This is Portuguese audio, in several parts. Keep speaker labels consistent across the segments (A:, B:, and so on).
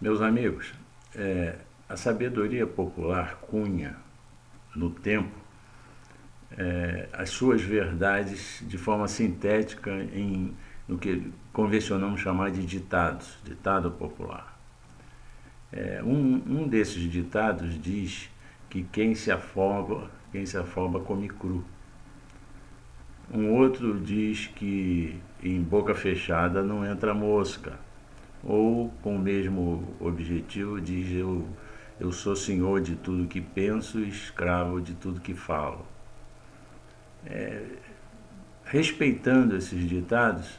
A: Meus amigos, a sabedoria popular cunha no tempo as suas verdades de forma sintética no que convencionamos chamar de ditados, ditado popular. Um desses ditados diz que quem se afoba come cru. Um outro diz que em boca fechada não entra mosca. Ou, com o mesmo objetivo, diz eu sou senhor de tudo que penso e escravo de tudo que falo. Respeitando esses ditados,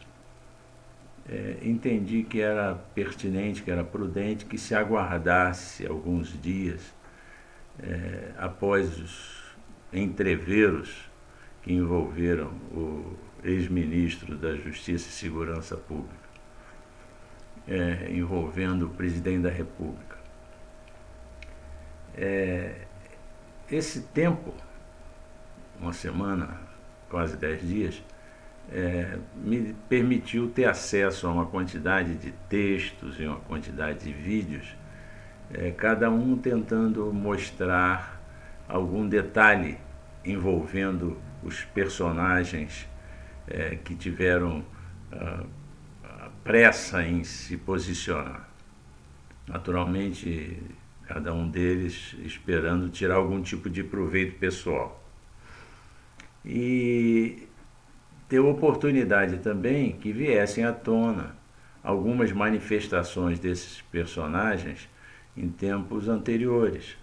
A: entendi que era pertinente, que era prudente que se aguardasse alguns dias após os entreveros que envolveram o ex-ministro da Justiça e Segurança Pública, envolvendo o presidente da República. Esse tempo, uma semana, quase 10 dias, me permitiu ter acesso a uma quantidade de textos e uma quantidade de vídeos, cada um tentando mostrar algum detalhe envolvendo os personagens que tiveram pressa em se posicionar. Naturalmente, cada um deles esperando tirar algum tipo de proveito pessoal. E deu oportunidade também que viessem à tona algumas manifestações desses personagens em tempos anteriores.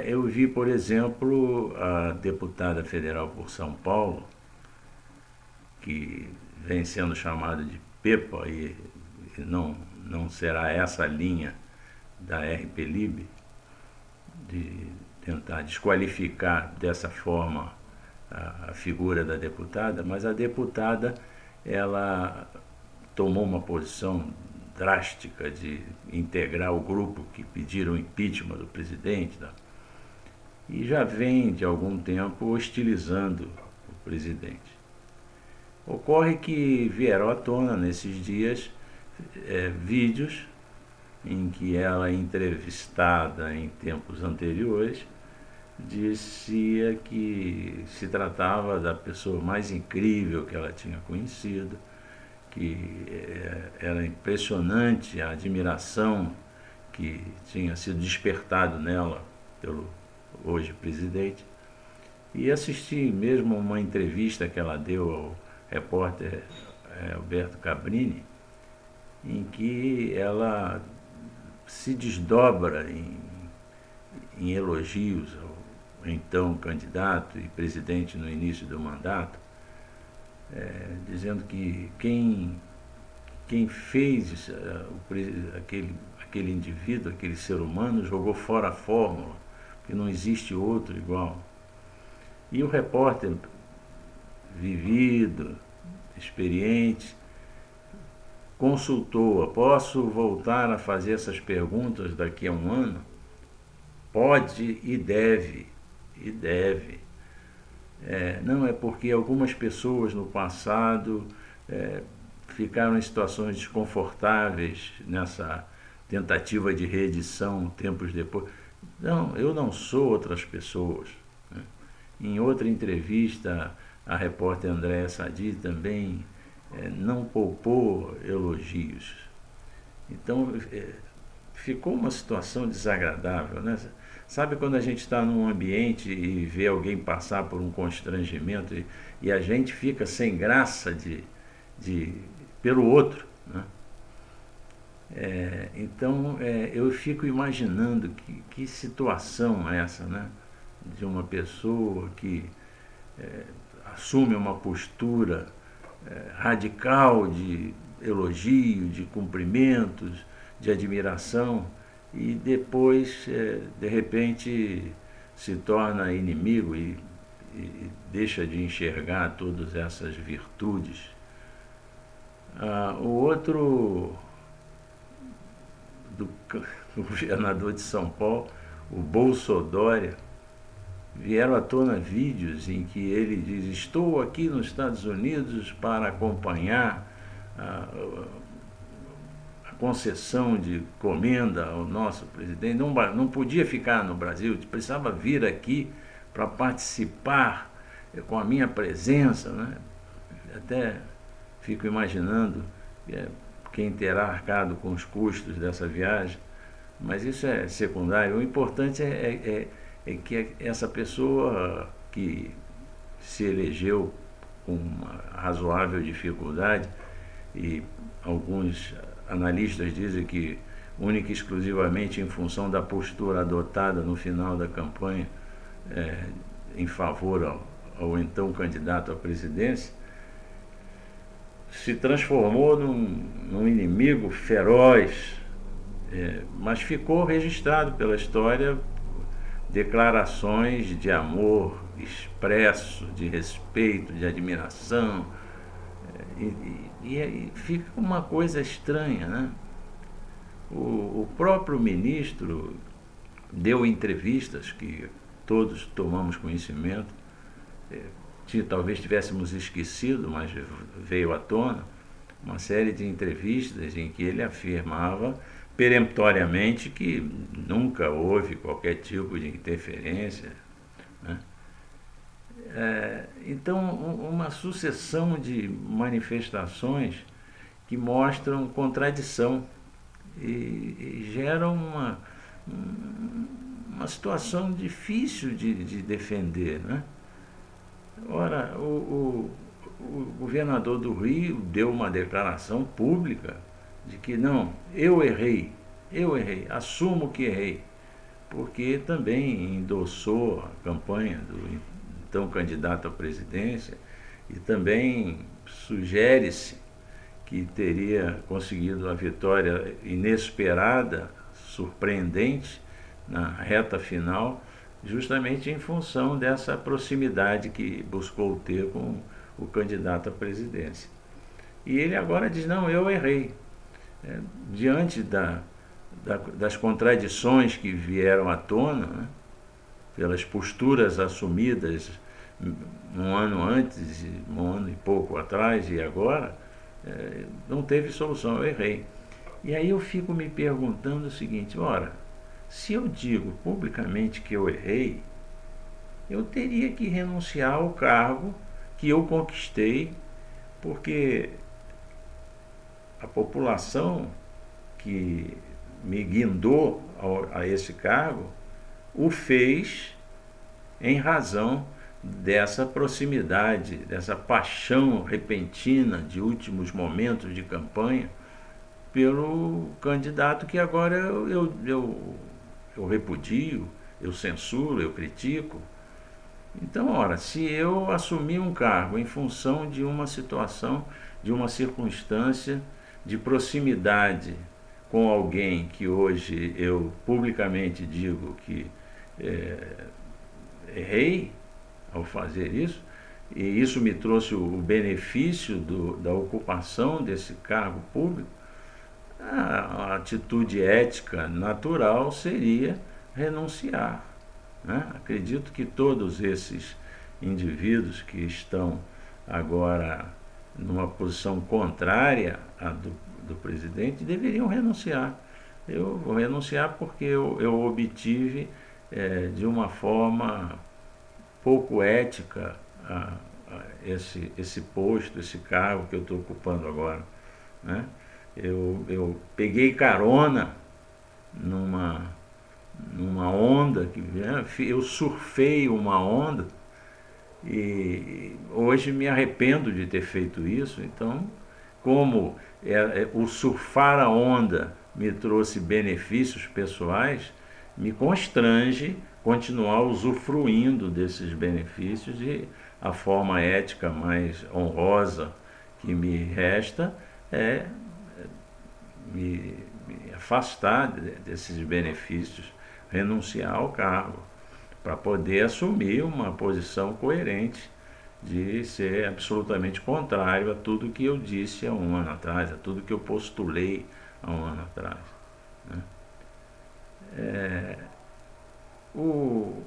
A: Eu vi, por exemplo, a deputada federal por São Paulo, que vem sendo chamada de Pepa, e não será essa a linha da RP-Lib, de tentar desqualificar dessa forma a figura da deputada, mas a deputada ela tomou uma posição drástica de integrar o grupo que pediram o impeachment do presidente, e já vem de algum tempo hostilizando o presidente. Ocorre que vieram à tona nesses dias vídeos em que ela, entrevistada em tempos anteriores, dizia que se tratava da pessoa mais incrível que ela tinha conhecido, que era impressionante a admiração que tinha sido despertado nela pelo hoje presidente. E assisti mesmo uma entrevista que ela deu ao repórter Alberto Cabrini, em que ela se desdobra em elogios ao então candidato e presidente no início do mandato, dizendo que quem fez aquele indivíduo, aquele ser humano, jogou fora a fórmula, que não existe outro igual. E o repórter, vivido, experiente, consultou-a: posso voltar a fazer essas perguntas daqui a um ano? Pode e deve. Não é porque algumas pessoas no passado ficaram em situações desconfortáveis nessa tentativa de reedição tempos depois. Não, eu não sou outras pessoas. Em outra entrevista, a repórter Andréa Sadi também não poupou elogios. Então, ficou uma situação desagradável, né? Sabe quando a gente está num ambiente e vê alguém passar por um constrangimento e a gente fica sem graça pelo outro, né? Então, eu fico imaginando que situação é essa, né? De uma pessoa que assume uma postura radical de elogio, de cumprimentos, de admiração, e depois, de repente, se torna inimigo e deixa de enxergar todas essas virtudes. O outro, do governador de São Paulo, o Bolsodória, vieram à tona vídeos em que ele diz: estou aqui nos Estados Unidos para acompanhar a concessão de comenda ao nosso presidente, não podia ficar no Brasil, precisava vir aqui para participar com a minha presença, né? Até fico imaginando quem terá arcado com os custos dessa viagem, mas isso é secundário. O importante é que essa pessoa que se elegeu com uma razoável dificuldade, e alguns analistas dizem que única e exclusivamente em função da postura adotada no final da campanha em favor ao então candidato à presidência, se transformou num inimigo feroz, mas ficou registrado pela história declarações de amor expresso, de respeito, de admiração, e fica uma coisa estranha, né? O próprio ministro deu entrevistas que todos tomamos conhecimento, talvez tivéssemos esquecido, mas veio à tona, uma série de entrevistas em que ele afirmava peremptoriamente que nunca houve qualquer tipo de interferência, né? Então, uma sucessão de manifestações que mostram contradição e geram uma situação difícil de defender, né? Ora, o governador do Rio deu uma declaração pública de que não, eu errei, assumo que errei, porque também endossou a campanha do então candidato à presidência e também sugere-se que teria conseguido a vitória inesperada, surpreendente, na reta final, justamente em função dessa proximidade que buscou ter com o candidato à presidência. E ele agora diz, não, eu errei. Diante das contradições que vieram à tona, né, pelas posturas assumidas um ano antes, um ano e pouco atrás e agora, não teve solução, eu errei. E aí eu fico me perguntando o seguinte, ora, se eu digo publicamente que eu errei, eu teria que renunciar ao cargo que eu conquistei, porque a população que me guindou a esse cargo o fez em razão dessa proximidade, dessa paixão repentina de últimos momentos de campanha pelo candidato que agora eu repudio, eu censuro, eu critico. Então, ora, se eu assumir um cargo em função de uma situação, de uma circunstância de proximidade com alguém que hoje eu publicamente digo que errei ao fazer isso, e isso me trouxe o benefício da ocupação desse cargo público, a atitude ética natural seria renunciar, né? Acredito que todos esses indivíduos que estão agora numa posição contrária à do presidente deveriam renunciar. Eu vou renunciar porque eu obtive de uma forma pouco ética esse posto, esse cargo que eu estou ocupando agora, né? Eu peguei carona numa onda, eu surfei uma onda e hoje me arrependo de ter feito isso. Então, como o surfar a onda me trouxe benefícios pessoais, me constrange continuar usufruindo desses benefícios, e a forma ética mais honrosa que me resta é me afastar desses benefícios, renunciar ao cargo, para poder assumir uma posição coerente de ser absolutamente contrário a tudo que eu disse há um ano atrás, a tudo que eu postulei há um ano atrás, né? O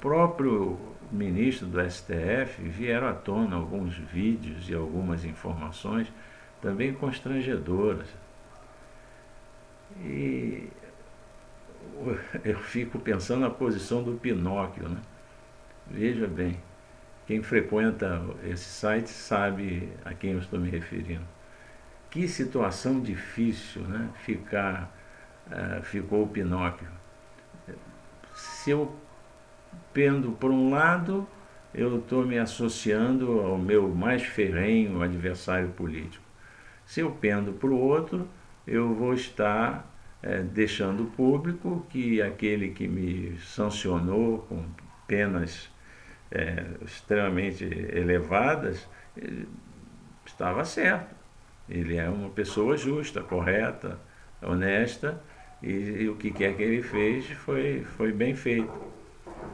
A: próprio ministro do STF vieram à tona alguns vídeos e algumas informações também constrangedoras. E eu fico pensando na posição do Pinóquio, né? Veja bem, quem frequenta esse site sabe a quem eu estou me referindo. Que situação difícil, né? Ficou o Pinóquio. Se eu pendo por um lado, eu estou me associando ao meu mais ferrenho adversário político. Se eu pendo para o outro, eu vou estar deixando público que aquele que me sancionou com penas extremamente elevadas estava certo. Ele é uma pessoa justa, correta, honesta, e o que quer que ele fez foi bem feito.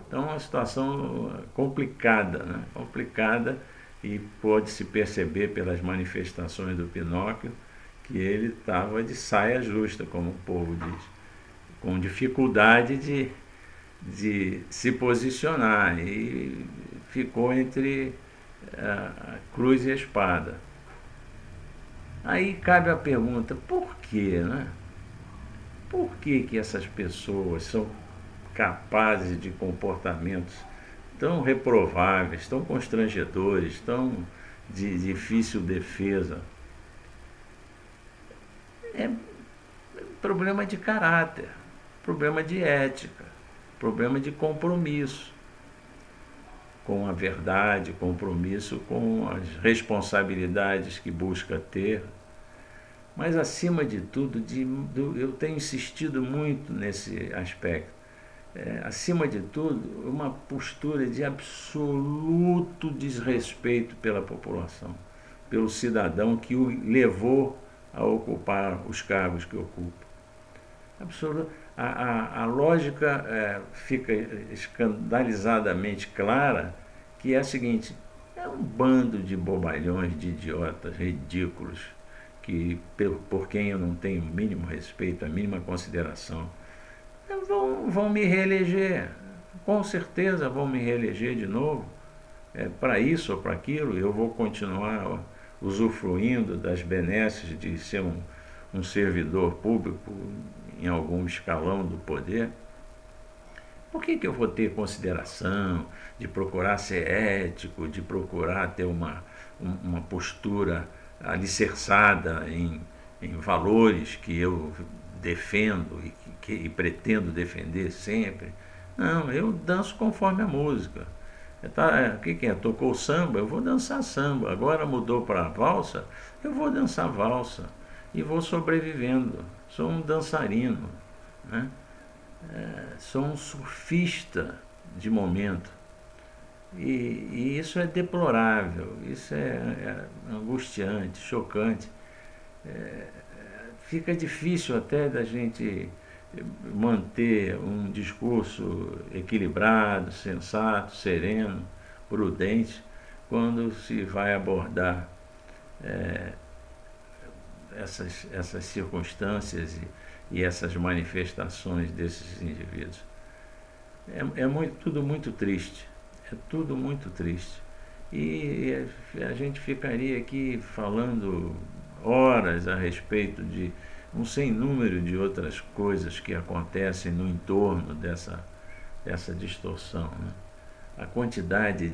A: Então é uma situação complicada, né? Complicada, e pode-se perceber pelas manifestações do Pinóquio que ele estava de saia justa, como o povo diz, com dificuldade de se posicionar, e ficou entre a cruz e a espada. Aí cabe a pergunta, por quê, né? Por que essas pessoas são capazes de comportamentos tão reprováveis, tão constrangedores, tão de difícil defesa? É problema de caráter, problema de ética, problema de compromisso com a verdade, compromisso com as responsabilidades que busca ter. Mas, acima de tudo, eu tenho insistido muito nesse aspecto. Acima de tudo, uma postura de absoluto desrespeito pela população, pelo cidadão que o levou a ocupar os cargos que ocupa. A lógica fica escandalizadamente clara, que é a seguinte: é um bando de bobalhões, de idiotas ridículos, que, por quem eu não tenho o mínimo respeito, a mínima consideração, vão me reeleger, com certeza vão me reeleger de novo. Para isso ou para aquilo, eu vou continuar usufruindo das benesses de ser um servidor público em algum escalão do poder. Por que eu vou ter consideração de procurar ser ético, de procurar ter uma postura alicerçada em valores que eu defendo e pretendo defender sempre? Não, eu danço conforme a música. O que é? Tocou samba, eu vou dançar samba. Agora mudou para valsa, eu vou dançar valsa. E vou sobrevivendo. Sou um dançarino, né? Sou um surfista de momento. E isso é deplorável, isso é angustiante, chocante. Fica difícil até da gente manter um discurso equilibrado, sensato, sereno, prudente, quando se vai abordar essas circunstâncias e essas manifestações desses indivíduos. Tudo muito triste, é tudo muito triste. E a gente ficaria aqui falando horas a respeito de um sem número de outras coisas que acontecem no entorno dessa distorção, né? A quantidade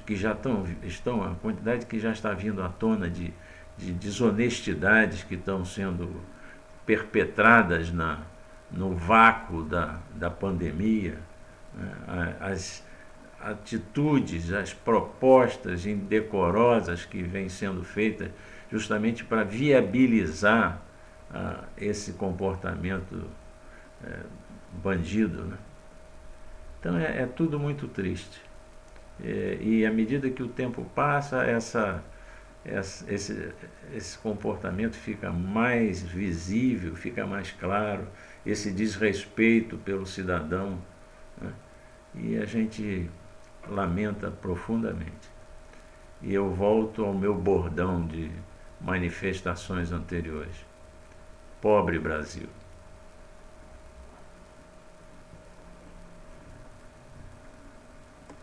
A: que já estão, a quantidade que já está vindo à tona de desonestidades que estão sendo perpetradas no vácuo da pandemia, né? As atitudes, as propostas indecorosas que vêm sendo feitas justamente para viabilizar esse comportamento bandido, né? Então é tudo muito triste. E à medida que o tempo passa, esse comportamento fica mais visível, fica mais claro, esse desrespeito pelo cidadão, né? E a gente lamenta profundamente. E eu volto ao meu bordão de manifestações anteriores. Pobre Brasil.